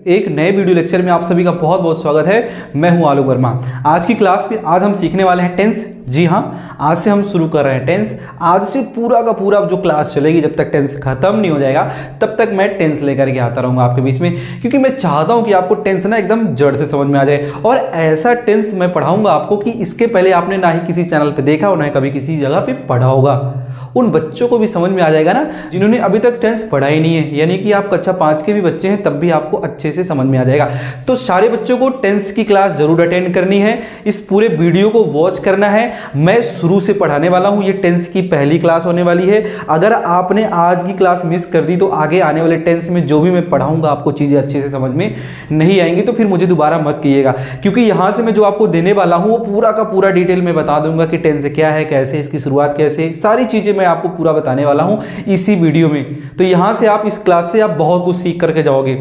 एक नए video lecture में आप सभी का बहुत बहुत स्वागत है। मैं हूं आलोक वर्मा। आज की क्लास में आज हम सीखने वाले हैं टेंस। जी हां, आज से हम शुरू कर रहे हैं टेंस। आज से पूरा का पूरा जो क्लास चलेगी, जब तक टेंस खत्म नहीं हो जाएगा तब तक मैं टेंस लेकर के आता रहूंगा आपके बीच में, क्योंकि मैं चाहता हूं कि आपको टेंस ना एकदम जड़ से समझ में आ जाए। और ऐसा टेंस मैं पढ़ाऊंगा आपको कि इसके पहले आपने ना ही किसी चैनल पर देखा हो, ना ही कभी किसी जगह पर पढ़ा होगा। उन बच्चों को भी समझ में आ जाएगा ना जिन्होंने अभी तक टेंस पढ़ा ही नहीं है, यानी कि आप कक्षा 5 के भी बच्चे हैं तब भी आपको अच्छे से समझ में आ जाएगा। तो सारे बच्चों को टेंस की क्लास जरूर अटेंड करनी है, इस पूरे वीडियो को वॉच करना है। मैं शुरू से पढ़ाने वाला हूं, ये टेंस की पहली क्लास होने वाली है। अगर आपने आज की क्लास मिस कर दी तो आगे आने वाले टेंस में जो भी मैं पढ़ाऊंगा आपको चीजें अच्छे से समझ में नहीं आएंगी, तो फिर मुझे दोबारा मत कीजिएगा, क्योंकि यहां से मैं जो आपको देने वाला हूं वो पूरा का पूरा डिटेल में बता दूंगा कि टेंस क्या है, कैसे इसकी शुरुआत, कैसे सारी चीजें मैं आपको पूरा बताने वाला हूं इसी वीडियो में। तो यहां से आप इस क्लास से आप बहुत कुछ सीख करके जाओगे,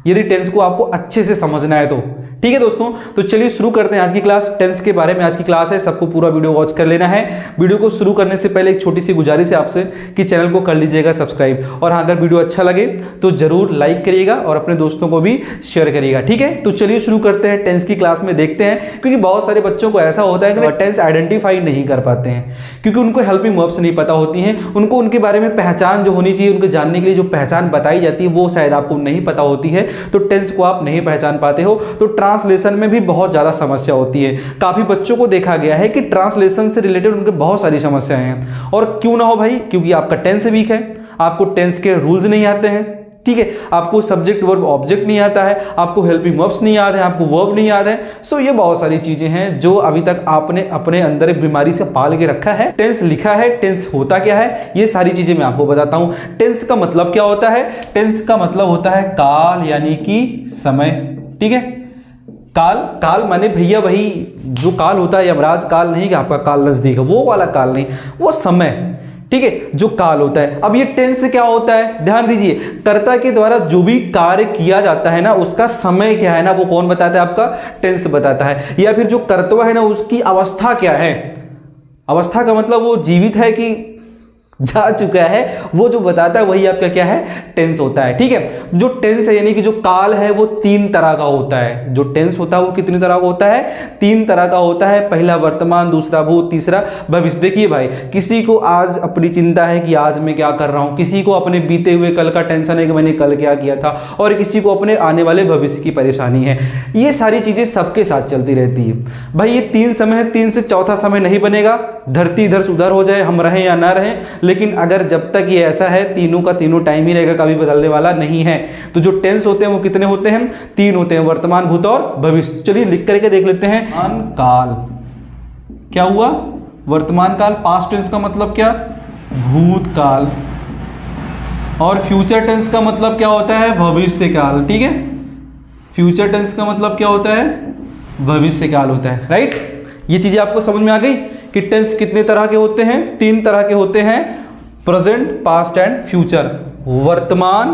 यदि टेंस को आपको अच्छे से समझना है तो। ठीक है दोस्तों, तो चलिए शुरू करते हैं आज की क्लास। टेंस के बारे में आज की क्लास है, सबको पूरा वीडियो वॉच कर लेना है। वीडियो को शुरू करने से पहले एक छोटी सी गुजारिश है आपसे कि चैनल को कर लीजिएगा सब्सक्राइब, और हाँ, अगर वीडियो अच्छा लगे तो जरूर लाइक करिएगा और अपने दोस्तों को भी शेयर करिएगा। ठीक है, तो चलिए शुरू करते हैं। टेंस की क्लास में देखते हैं, क्योंकि बहुत सारे बच्चों को ऐसा होता है कि टेंस आइडेंटिफाई नहीं कर पाते हैं, क्योंकि उनको हेल्पिंग वर्ब्स नहीं पता होती हैं। उनको उनके बारे में पहचान जो होनी चाहिए, उनको जानने के लिए जो पहचान बताई जाती है वो शायद आपको नहीं पता होती है, तो टेंस को आप नहीं पहचान पाते हो। तो ट्रांसलेशन में भी बहुत ज्यादा समस्या होती है। काफी बच्चों को देखा गया है कि ट्रांसलेशन से रिलेटेड उनके बहुत सारी समस्याएं हैं। और क्यों ना हो भाई, क्योंकि आपका टेंस वीक है, आपको टेंस के रूल्स नहीं आते हैं। ठीक है, आपको सब्जेक्ट वर्ब ऑब्जेक्ट नहीं आता है, आपको हेल्पिंग वर्ब्स नहीं याद है, आपको वर्ब नहीं याद है। सो ये बहुत सारी चीजें हैं जो अभी तक आपने अपने अंदर एक बीमारी से पाल के रखा है। टेंस लिखा है, टेंस होता क्या है, ये सारी चीजें मैं आपको बताता हूं। टेंस का मतलब क्या होता है? टेंस का मतलब होता है काल, यानी कि समय। ठीक है, काल, काल माने भैया वही जो काल होता है, यमराज काल नहीं कि आपका काल नजदीक है, वो वाला काल नहीं, वो समय। ठीक है, जो काल होता है। अब ये टेंस क्या होता है, ध्यान दीजिए, कर्ता के द्वारा जो भी कार्य किया जाता है ना, उसका समय क्या है ना, वो कौन बताता है? आपका टेंस बताता है। या फिर जो कर्तव्य है ना, उसकी अवस्था क्या है। अवस्था का मतलब वो जीवित है कि जा चुका है, वो जो बताता है वही आपका क्या है? टेंस होता है। ठीक है, जो टेंस है यानी कि जो काल है वो 3 तरह का होता है। जो टेंस होता है वो कितनी तरह का होता है? 3 तरह का होता है। पहला वर्तमान, दूसरा भूत, तीसरा भविष्य। देखिए भाई, किसी को आज अपनी चिंता है कि आज मैं क्या कर रहा हूं, किसी को अपने बीते हुए कल का टेंशन है कि मैंने कल क्या किया था, और किसी को अपने आने वाले भविष्य की परेशानी है। ये सारी चीजें सबके साथ चलती रहती है भाई। ये 3 समय है, 3 से चौथा समय नहीं बनेगा। धरती इधर से उधर हो जाए, हम रहें या ना रहें, लेकिन अगर जब तक ये ऐसा है, तीनों का तीनों टाइम ही रहेगा, कभी बदलने वाला नहीं है। तो जो टेंस होते हैं वो कितने होते हैं? 3 होते हैं, वर्तमान, भूत और भविष्य। चलिए लिख करके देख लेते हैं। काल क्या हुआ? वर्तमान काल। पास्ट टेंस का मतलब क्या? भूतकाल। और फ्यूचर टेंस का मतलब क्या होता है? भविष्य काल। ठीक है, फ्यूचर टेंस का मतलब क्या होता है? भविष्य काल होता है। राइट, ये चीजें आपको समझ में आ गई कि टेंस कितने तरह के होते हैं? 3 तरह के होते हैं, प्रेजेंट, पास्ट एंड फ्यूचर। वर्तमान,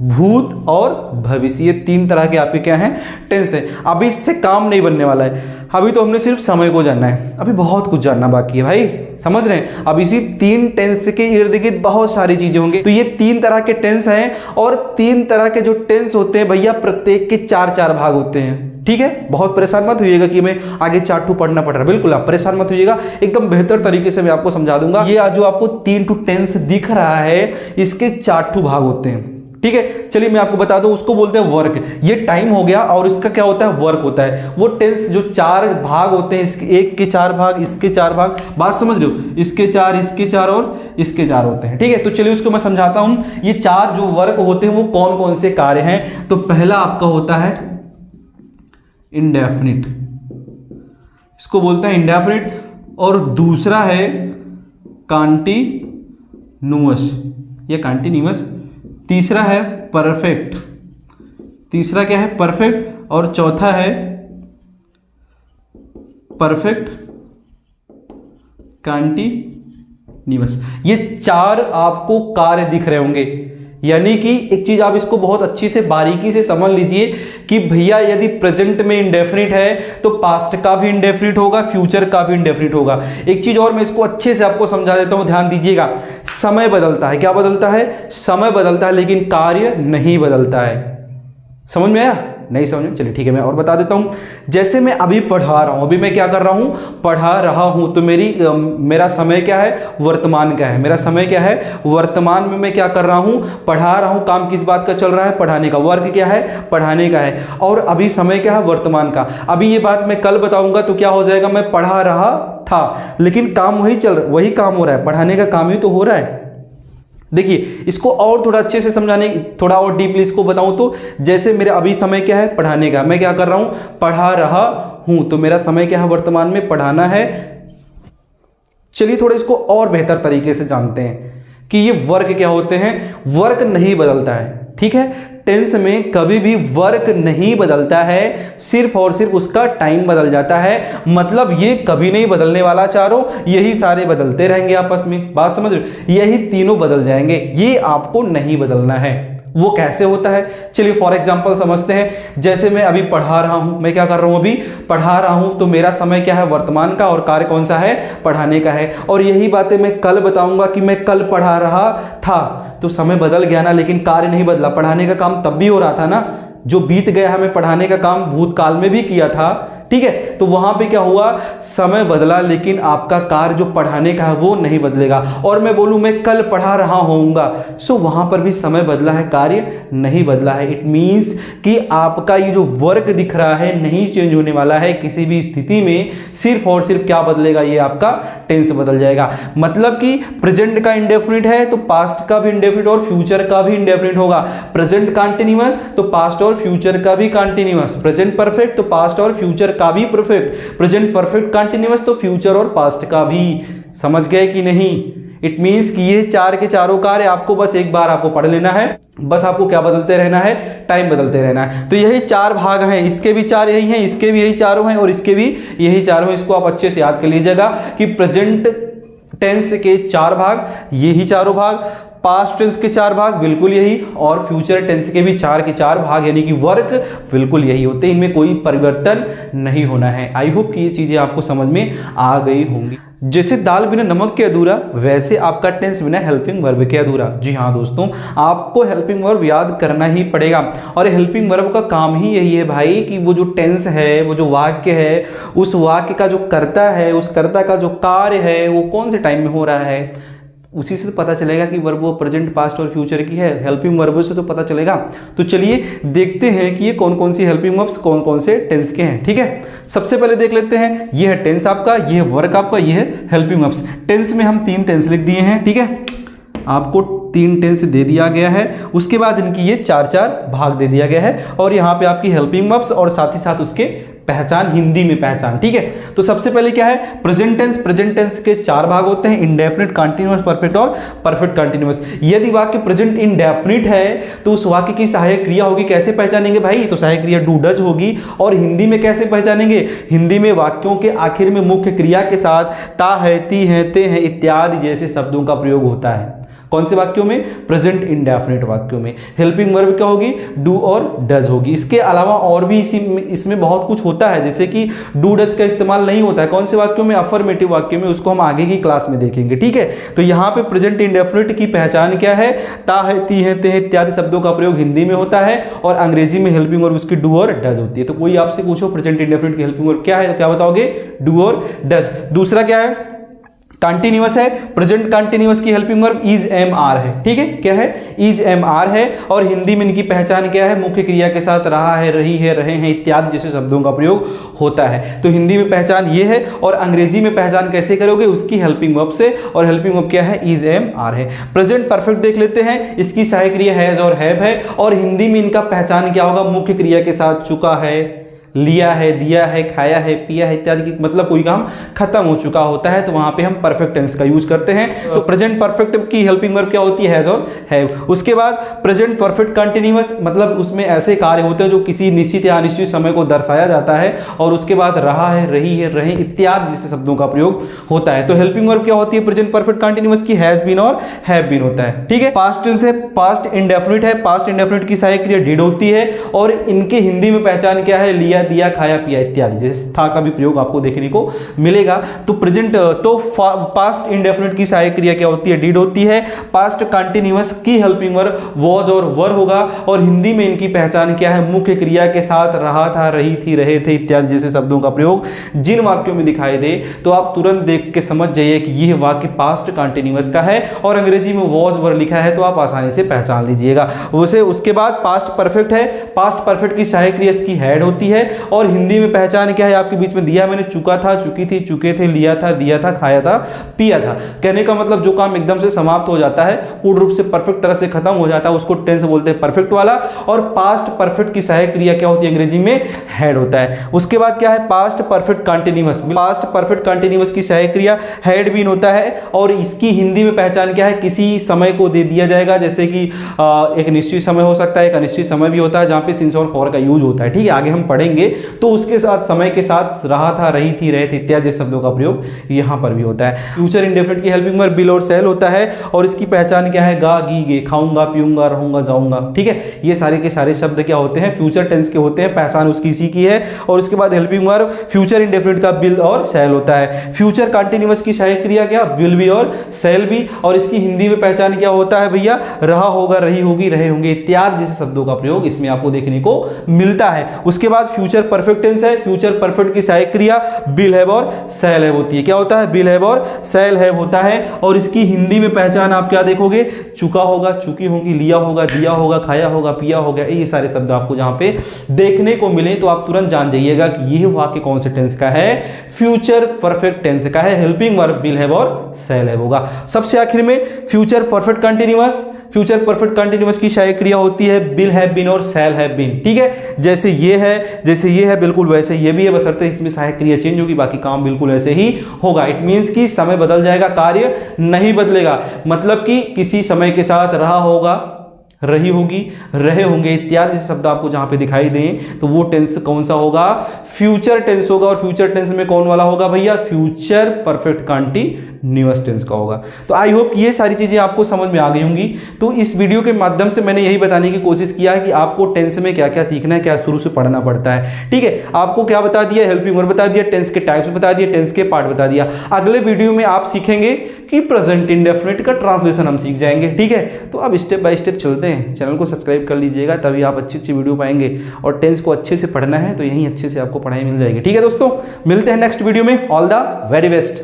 भूत और भविष्य, ये 3 तरह के आपके क्या हैं? टेंस है। अभी इससे काम नहीं बनने वाला है, अभी तो हमने सिर्फ समय को जानना है, अभी बहुत कुछ जानना बाकी है भाई, समझ रहे हैं? अब इसी 3 टेंस के इर्द गिर्द बहुत सारी चीजें होंगी। तो ये 3 तरह के टेंस हैं, और 3 तरह के जो टेंस होते हैं भैया, प्रत्येक के 4-4 भाग होते हैं। ठीक है, बहुत परेशान मत होइएगा कि मैं आगे 4 पढ़ना पड़ रहा है, बिल्कुल आप परेशान मत होइएगा, एकदम बेहतर तरीके से मैं आपको समझा दूंगा। ये जो आपको 3 टेंस दिख रहा है, इसके 4 भाग होते हैं। ठीक है, चलिए मैं आपको बता दूं, उसको बोलते हैं वर्क। ये टाइम हो गया, और इसका क्या होता है? वर्क होता है। वो टेंस जो 4 भाग होते हैं, इसके एक के 4 भाग, इसके 4 भाग, बात समझ रहे हो? इसके 4, इसके 4 और इसके 4 होते हैं। ठीक है, तो चलिए उसको मैं समझाता हूं। ये 4 जो वर्क होते हैं वो कौन कौन से कार्य हैं। तो पहला आपका होता है इंडेफिनिट, इसको बोलते हैं इंडेफिनिट। और दूसरा है कॉन्टिन्यूअस या कॉन्टिन्यूअस। तीसरा है परफेक्ट, तीसरा क्या है? परफेक्ट। और चौथा है परफेक्ट कॉन्टिन्यूअस। ये 4 आपको कार्य दिख रहे होंगे, यानी कि एक चीज आप इसको बहुत अच्छी से बारीकी से समझ लीजिए कि भैया यदि प्रेजेंट में इंडेफिनिट है तो पास्ट का भी इंडेफिनिट होगा, फ्यूचर का भी इंडेफिनिट होगा। एक चीज और मैं इसको अच्छे से आपको समझा देता हूं, ध्यान दीजिएगा। समय बदलता है, क्या बदलता है? समय बदलता है, लेकिन कार्य नहीं बदलता है। समझ में आया? नहीं समझ में? चलिए ठीक है, मैं और बता देता हूं। जैसे मैं अभी पढ़ा रहा हूं, अभी मैं क्या कर रहा हूं? पढ़ा रहा हूं। तो मेरा समय क्या है? वर्तमान का है। मेरा समय क्या है? वर्तमान में मैं क्या कर रहा हूं? पढ़ा रहा हूं। काम किस बात का चल रहा है? पढ़ाने का। वर्क क्या है? पढ़ाने का है। और अभी समय क्या है? वर्तमान का। अभी ये बात मैं कल बताऊंगा तो क्या हो जाएगा? मैं पढ़ा रहा था, लेकिन काम वही काम हो रहा है, पढ़ाने का काम ही तो हो रहा है। देखिए, इसको और थोड़ा अच्छे से समझाने, थोड़ा और डीपली इसको बताऊं तो, जैसे मेरा अभी समय क्या है? पढ़ाने का। मैं क्या कर रहा हूं? पढ़ा रहा हूं। तो मेरा समय क्या है? वर्तमान में पढ़ाना है। चलिए थोड़ा इसको और बेहतर तरीके से जानते हैं कि ये वर्क क्या होते हैं। वर्क नहीं बदलता है, ठीक है। टेंस में कभी भी वर्क नहीं बदलता है, सिर्फ और सिर्फ उसका टाइम बदल जाता है। मतलब ये कभी नहीं बदलने वाला, चारों यही सारे बदलते रहेंगे आपस में। बात समझ रहे हो? यही तीनों बदल जाएंगे, ये आपको नहीं बदलना है। वो कैसे होता है? चलिए फॉर एग्जांपल समझते हैं। जैसे मैं अभी पढ़ा रहा हूं, मैं क्या कर रहा हूं? अभी पढ़ा रहा हूं। तो मेरा समय क्या है? वर्तमान का। और कार्य कौन सा है? पढ़ाने का है। और यही बातें मैं कल बताऊंगा कि मैं कल पढ़ा रहा था। तो समय बदल गया ना, लेकिन कार्य नहीं बदला। पढ़ाने का काम तब भी हो रहा था ना, जो बीत गया है। मैं पढ़ाने का काम भूतकाल में भी किया था, ठीक है। तो वहां पे क्या हुआ? समय बदला, लेकिन आपका कार्य जो पढ़ाने का है वो नहीं बदलेगा। और मैं बोलूं मैं कल पढ़ा रहा होऊंगा, सो वहां पर भी समय बदला है, कार्य नहीं बदला है। इट मींस कि आपका ये जो वर्क दिख रहा है नहीं चेंज होने वाला है किसी भी स्थिति में। सिर्फ और सिर्फ क्या बदलेगा? ये आपका टेंस बदल जाएगा। मतलब कि प्रेजेंट का इंडेफिनिट है तो पास्ट का भी इंडेफिनिट और फ्यूचर का भी इंडेफिनिट होगा। प्रेजेंट कंटीन्यूअस तो पास्ट और फ्यूचर का भी कंटीन्यूअस। प्रेजेंट परफेक्ट तो पास्ट और फ्यूचर का भी परफेक्ट। प्रेजेंट परफेक्ट कंटीन्यूअस तो फ्यूचर और पास्ट का भी। समझ गए कि नहीं? इट मींस कि ये चार के चारों कार्य आपको बस एक बार आपको पढ़ लेना है। बस आपको क्या बदलते रहना है? टाइम बदलते रहना है। तो यही चार भाग हैं, इसके भी चार यही हैं, इसके भी यही चारों हैं और इसके भी यही चारों हैं। इसको आप अच्छे से याद कर लीजिएगा कि प्रेजेंट टेंस के चार भाग, यही चारों भाग। पास्ट टेंस के चार भाग बिल्कुल यही, और फ्यूचर टेंस के भी चार के चार भाग यानी कि वर्क बिल्कुल यही होते हैं। इनमें कोई परिवर्तन नहीं होना है। आई होप कि ये चीजें आपको समझ में आ गई होंगी। जैसे दाल बिना नमक के अधूरा, वैसे आपका टेंस बिना हेल्पिंग वर्ब के अधूरा। जी हाँ दोस्तों, आपको हेल्पिंग वर्ब याद करना ही पड़ेगा। और हेल्पिंग वर्ब का काम ही यही है भाई कि वो जो टेंस है, वो जो वाक्य है, उस वाक्य का जो कर्ता है, उस कर्ता का जो कार्य है वो कौन से टाइम में हो रहा है, उसी से पता चलेगा कि वर्ब वो प्रेजेंट, पास्ट और फ्यूचर की है। हेल्पिंग वर्ब से तो पता चलेगा। तो चलिए देखते हैं कि ये कौन कौन सी हेल्पिंग वर्ब्स कौन कौन से टेंस के हैं, ठीक है। सबसे पहले देख लेते हैं, ये है टेंस आपका, ये है वर्क आपका, ये है हेल्पिंग वर्ब्स। टेंस में हम 3 टेंस लिख दिए हैं, ठीक है। आपको 3 टेंस दे दिया गया है। उसके बाद इनकी ये 4-4 भाग दे दिया गया है। और यहाँ पे आपकी हेल्पिंग वर्ब्स और साथ ही साथ उसके पहचान, हिंदी में पहचान, ठीक है। तो सबसे पहले क्या है? Present tense. प्रेजेंट टेंस के 4 भाग होते हैं, इंडेफिनिट, कंटीन्यूअस, परफेक्ट और परफेक्ट कंटीन्यूअस। यदि वाक्य प्रेजेंट इंडेफिनिट है तो उस वाक्य की सहायक क्रिया होगी। कैसे पहचानेंगे भाई? तो सहायक क्रिया डू डज होगी। और हिंदी में कैसे पहचानेंगे? हिंदी में वाक्यों के आखिर में मुख्य क्रिया के साथ ता है, ती है, ते है इत्यादि जैसे शब्दों का प्रयोग होता है। कौन से वाक्यों में? प्रेजेंट इंडेफिनिट वाक्यों में। हेल्पिंग वर्ब क्या होगी? डू और डज होगी। इसके अलावा और भी इसमें बहुत कुछ होता है, जैसे कि डू डज का इस्तेमाल नहीं होता है। कौन से वाक्यों में? अफर्मेटिव वाक्यों में। उसको हम आगे की क्लास में देखेंगे, ठीक है। तो यहाँ पे प्रेजेंट इंडेफिनिट की पहचान क्या है? ता है, ती है, ते है इत्यादि शब्दों का प्रयोग हिंदी में होता है और अंग्रेजी में हेल्पिंग वर्ब उसकी डू और डज होती है। तो कोई आपसे पूछो प्रेजेंट इंडेफिनिट की हेल्पिंग वर्ब क्या है, तो क्या बताओगे? डू और डज। दूसरा क्या है? कंटीन्यूअस है। प्रेजेंट कंटीन्यूअस की helping verb is, am, are है, ठीक है। क्या है? इज, एम, आर है। और हिंदी में इनकी पहचान क्या है? मुख्य क्रिया के साथ रहा है, रही है, रहे हैं इत्यादि जैसे शब्दों का प्रयोग होता है। तो हिंदी में पहचान ये है। और अंग्रेजी में पहचान कैसे करोगे? उसकी हेल्पिंग वर्ब से। और हेल्पिंग वर्ब क्या है? इज, एम, आर है। प्रेजेंट परफेक्ट देख लेते हैं, इसकी सहायक क्रिया हैज और हैव है। और हिंदी में इनका पहचान क्या होगा? मुख्य क्रिया के साथ चुका है, लिया है, दिया है, खाया है, पिया है इत्यादि की, मतलब कोई काम खत्म हो चुका होता है तो वहां पे हम परफेक्ट टेंस का यूज करते हैं। तो प्रेजेंट परफेक्ट की हेल्पिंग वर्ब क्या होती है? हैज और हैव। उसके बाद प्रेजेंट परफेक्ट कंटीन्यूअस, मतलब उसमें ऐसे कार्य होते हैं जो किसी निश्चित या अनिश्चित समय को दर्शाया जाता है। और उसके बाद रहा है, रही है, रहे इत्यादि जैसे शब्दों का प्रयोग होता है। तो हेल्पिंग वर्ब क्या होती है? प्रेजेंट परफेक्ट कंटीन्यूअस की हैज बीन और हैव बीन होता है, ठीक है। पास्ट टेंस है, पास्ट इंडेफिनिट है। पास्ट इंडेफिनिट की सहायक क्रिया डिड होती है। और इनके हिंदी में पहचान क्या है? लिया, दिया, खाया, पिया इत्यादि। जैसे था का भी प्रयोग आपको देखने को मिलेगा। तो प्रेजेंट तो पास्ट इंडेफिनिट की सहायक क्रिया क्या होती है? डिड होती है। पास्ट कंटिन्यूअस की हेल्पिंग वर्ब वॉज और वर होगा। और हिंदी में इनकी पहचान क्या है? मुख्य क्रिया के साथ रहा था, रही थी, रहे थे इत्यादि जैसे शब्दों का प्रयोग जिन वाक्यों में दिखाई दे तो आप तुरंत देख के समझ जाइए कि यह वाक्य पास्ट कंटिन्यूअस का है। और अंग्रेजी में वॉज वर लिखा है तो आप आसानी से पहचान लीजिएगा उसे। उसके बाद पास्ट परफेक्ट है। पास्ट परफेक्ट की सहायक क्रिया इसकी हैड होती है। और हिंदी में पहचान क्या है? आपके बीच में दिया मैंने, चुका था, चुकी थी, चुके थे, लिया था, दिया था, खाया था, पिया था। कहने का मतलब जो काम एकदम से समाप्त हो जाता है, पूर्ण रूप से परफेक्ट तरह से खत्म हो जाता है, उसको टेंस बोलते हैं परफेक्ट वाला। और पास्ट परफेक्ट की सहायक क्रिया क्या होती है? अंग्रेजी में हैड होता है। उसके बाद क्या है? Past perfect continuous. Past perfect continuous की सहायक क्रिया हैड बीन होता है। और इसकी हिंदी में पहचान क्या है? किसी समय को दे दिया जाएगा, जैसे कि एक निश्चित समय हो सकता है, एक अनिश्चित समय भी होता है जहां पे सिंस और फॉर का यूज होता है। ठीक है, आगे हम पढ़ेंगे। तो उसके साथ समय के साथ रहा था, रही थी, रहे थे इत्यादि शब्दों का प्रयोग यहां पर भी होता है। फ्यूचर इंडेफिनिट की हेल्पिंग वर्ब बिल और सेल होता है। और इसकी पहचान क्या है? गा, गी, गे, खाऊंगा, पीऊंगा, रहूंगा, जाऊंगा। ठीक है, ये सारे के सारे शब्द क्या होते हैं? फ्यूचर टेंस के होते हैं। पहचान उसकी इसी की है। और उसके बाद हेल्पिंग वर्ब फ्यूचर इंडेफिनिट का बिल और सेल होता है। फ्यूचर कंटीन्यूअस की सहायक क्रिया क्या? विल भी और सेल भी। और इसकी हिंदी में पहचान क्या होता है भैया? रहा होगा, रही होगी, रहे होंगे इत्यादि जैसे शब्दों का प्रयोग इसमें आपको देखने को मिलता है। उसके बाद फ्यूचर परफेक्ट टेंस है। फ्यूचर परफेक्ट की सहायक क्रिया बिल हैव और सेल हैव होती है। क्या होता है? बिल हैव और सेल हैव होता है। और इसकी हिंदी में पहचान आप क्या देखोगे? चुका होगा, चुकी होगी, लिया होगा, दिया होगा, खाया होगा, पिया होगा, ये सारे शब्द आपको जहां पे देखने को मिले तो आप तुरंत जान जाइएगा कि यह वाक्य कौन से टेंस का है? फ्यूचर परफेक्ट टेंस का है। हेल्पिंग वर्ब बिल हैव और सेल हैव होगा। सबसे आखिर में future perfect continuous. Future perfect continuous की सहायक क्रिया होती है बिल हैव बीन और सेल हैव बीन। ठीक है, जैसे ये है बिल्कुल वैसे ये भी है, बशर्ते इसमें सहायक क्रिया चेंज होगी, बाकी काम बिल्कुल ऐसे ही होगा। इट मींस कि समय बदल जाएगा, कार्य नहीं बदलेगा। मतलब कि किसी समय के साथ रहा होगा, रही होगी, रहे होंगे इत्यादि शब्द आपको जहां पे दिखाई दें तो वो टेंस कौन सा होगा? फ्यूचर टेंस होगा। और फ्यूचर टेंस में कौन वाला होगा भैया? फ्यूचर परफेक्ट कंटीन्यूअस टेंस का होगा। तो आई होप ये सारी चीजें आपको समझ में आ गई होंगी। तो इस वीडियो के माध्यम से मैंने यही बताने की कोशिश किया है कि आपको टेंस में क्या क्या सीखना है, क्या शुरू से पढ़ना पड़ता है। ठीक है, आपको क्या बता दिया? हेल्पिंग वर्ब बता दिया, टेंस के टाइप्स बता दिए, टेंस के पार्ट बता दिया। अगले वीडियो में आप सीखेंगे कि प्रेजेंट इंडेफिनिट का ट्रांसलेशन हम सीख जाएंगे। ठीक है, तो अब स्टेप बाय स्टेप चलते हैं। चैनल को सब्सक्राइब कर लीजिएगा, तभी आप अच्छी अच्छी वीडियो पाएंगे। और टेंस को अच्छे से पढ़ना है तो यहीं अच्छे से आपको पढ़ाई मिल जाएगी। ठीक है दोस्तों, मिलते हैं नेक्स्ट वीडियो में। All the very best.